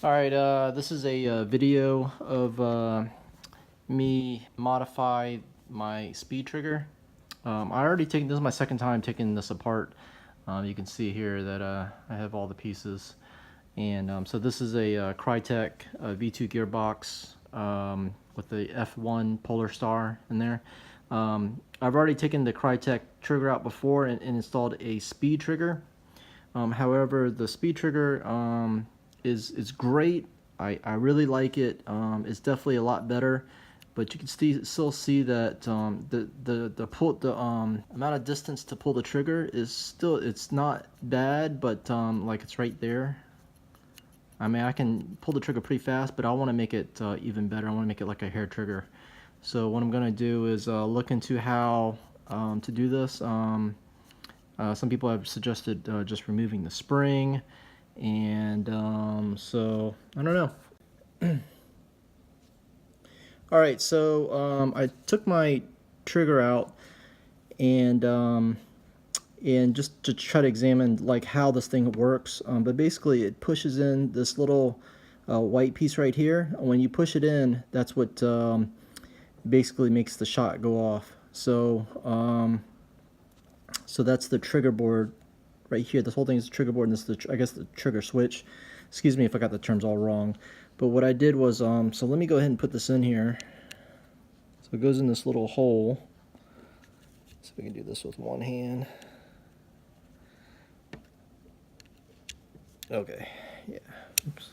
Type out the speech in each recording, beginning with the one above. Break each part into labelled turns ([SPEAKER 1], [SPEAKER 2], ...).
[SPEAKER 1] Alright, this is a video of me modify my speed trigger. I already taken, this is my second time taking this apart. You can see here that I have all the pieces. And so this is a Crytek V2 gearbox with the F1 Polarstar in there. I've already taken the Crytek trigger out before and installed a speed trigger. However, the speed trigger is great. I really like it. It's definitely a lot better, but you can still see that the amount of distance to pull the trigger is still, it's not bad, but like it's right there. I mean, I can pull the trigger pretty fast, but I want to make it even better. I want to make it like a hair trigger. So what I'm going to do is look into how to do this. Some people have suggested just removing the spring, and so I don't know. All right, so I took my trigger out and just to try to examine like how this thing works. But basically, it pushes in this little white piece right here. When you push it in, that's what basically makes the shot go off. So so that's the trigger board right here. This whole thing is the trigger board, and this is the, I guess, the trigger switch. Excuse me if I got the terms all wrong. But what I did was, so let me go ahead and put this in here. So it goes in this little hole. So we can do this with one hand. Okay, yeah, oops.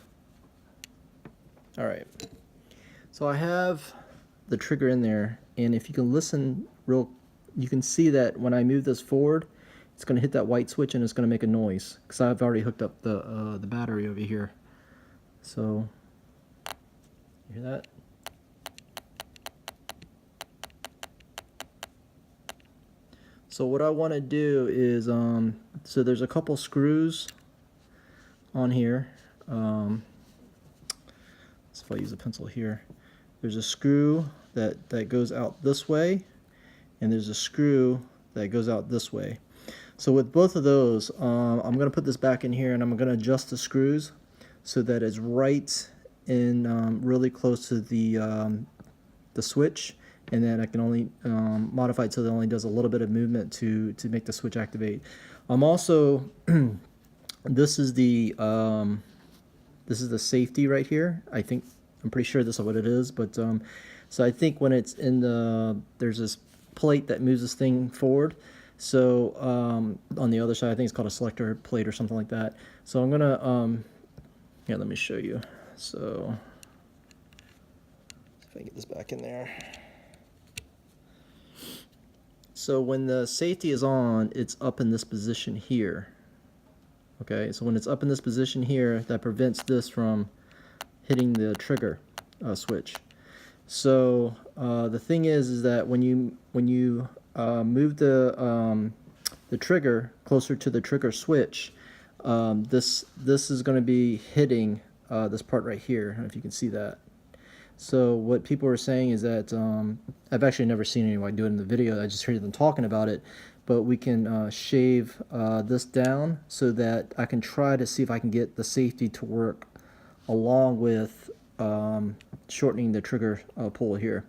[SPEAKER 1] All right, so I have the trigger in there, and if you can listen you can see that when I move this forward, it's going to hit that white switch and it's going to make a noise because I've already hooked up the battery over here. So you hear that? So what I want to do is so there's a couple screws on here. So if I use a pencil here, there's a screw that goes out this way, and there's a screw that goes out this way. So with both of those, I'm going to put this back in here, and I'm going to adjust the screws so that it's right in really close to the switch, and then I can only modify it so that it only does a little bit of movement to make the switch activate. I'm also this is the safety right here. I'm pretty sure this is what it is, but so I think when it's in there's this plate that moves this thing forward. So on the other side, I think it's called a selector plate or something like that. So I'm gonna yeah, let me show you. So if I get this back in there. So when the safety is on, it's up in this position here. Okay, so when it's up in this position here, that prevents this from hitting the trigger switch. So the thing is that when you move the trigger closer to the trigger switch, this is going to be hitting this part right here. I don't know if you can see that. So what people are saying is that I've actually never seen anyone do it in the video. I just heard them talking about it. But we can shave this down so that I can try to see if I can get the safety to work along with shortening the trigger pull here.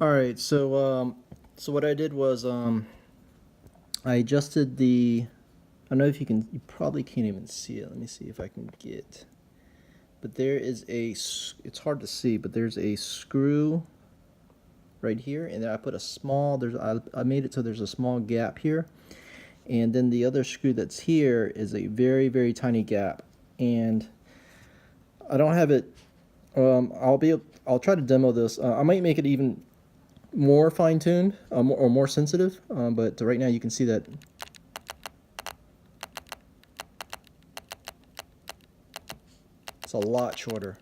[SPEAKER 1] All right, so so what I did was I adjusted the. I don't know if you can. You probably can't even see it. Let me see if I can get. But there is a. It's hard to see, but there's a screw right here, and then I put a small. I made it so there's a small gap here, and then the other screw that's here is a very, very tiny gap, and I don't have it. I'll try to demo this. I might make it even more fine-tuned or more sensitive, but right now you can see that it's a lot shorter,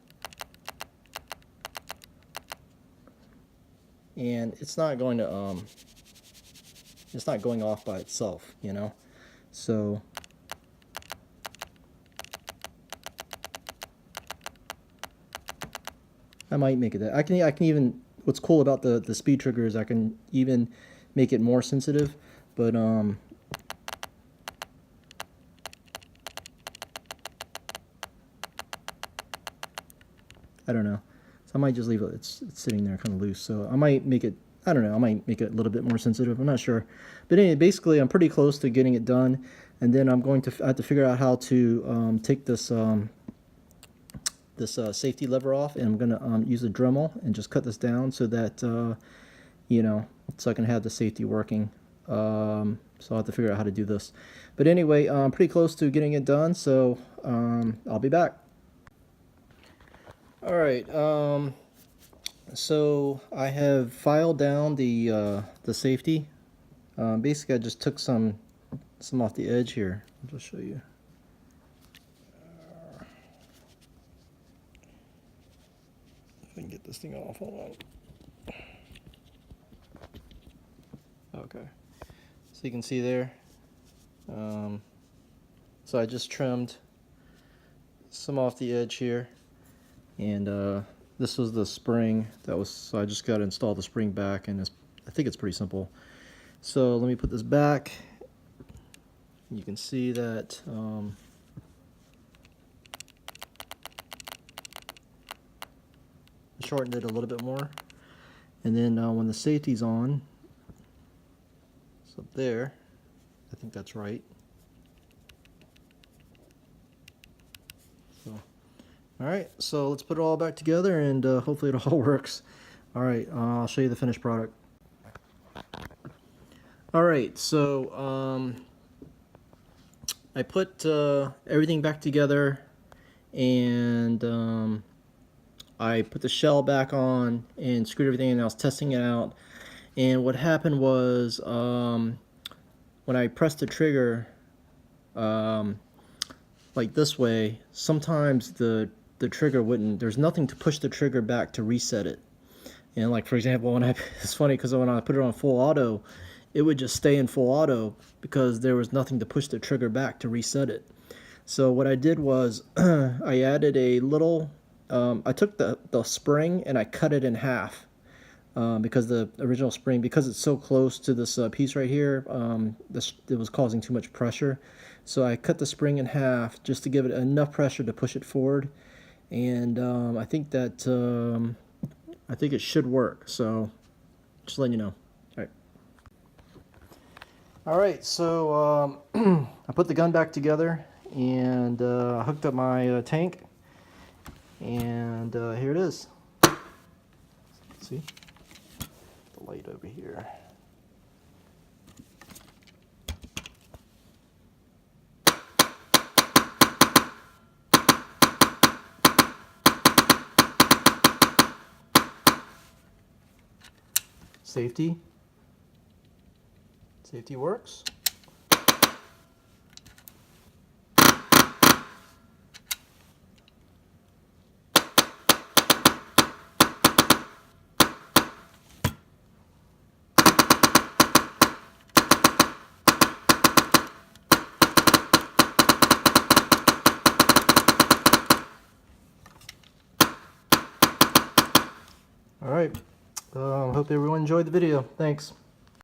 [SPEAKER 1] and it's not going to it's not going off by itself, you know. So I might make it that. I can even, what's cool about the speed trigger is I can even make it more sensitive, but I don't know. So I might just leave it, it's sitting there kind of loose. So I might make it, I don't know, I might make it a little bit more sensitive. I'm not sure. But anyway, basically I'm pretty close to getting it done. And then I'm going to, I have to figure out how to take this safety lever off, and I'm going to use a Dremel and just cut this down so that, you know, so I can have the safety working. So I'll have to figure out how to do this. But anyway, I'm pretty close to getting it done, so I'll be back. All right, so I have filed down the safety. Basically, I just took some off the edge here. I'll just show you. If I can get this thing off, hold on. Okay, so you can see there. So I just trimmed some off the edge here, and this was the spring that was. So I just got to install the spring back, and I think it's pretty simple. So let me put this back. You can see that. Shortened it a little bit more, and then when the safety's on, it's up there. I think that's right. So, all right, so let's put it all back together, and hopefully it all works. All right, I'll show you the finished product. All right, so I put everything back together, and I put the shell back on and screwed everything in, and I was testing it out. And what happened was when I pressed the trigger like this way, sometimes the trigger wouldn't, there's nothing to push the trigger back to reset it. And like, for example, when it's funny because when I put it on full auto, it would just stay in full auto because there was nothing to push the trigger back to reset it. So what I did was I added a little, I took the spring and I cut it in half because the original spring, because it's so close to this piece right here, it was causing too much pressure. So I cut the spring in half just to give it enough pressure to push it forward. And I think that, I think it should work. So just letting you know. All right, so I put the gun back together, and I hooked up my tank, and here it is. See? The light over here. Safety. Safety works. All right. Hope everyone enjoyed the video. Thanks.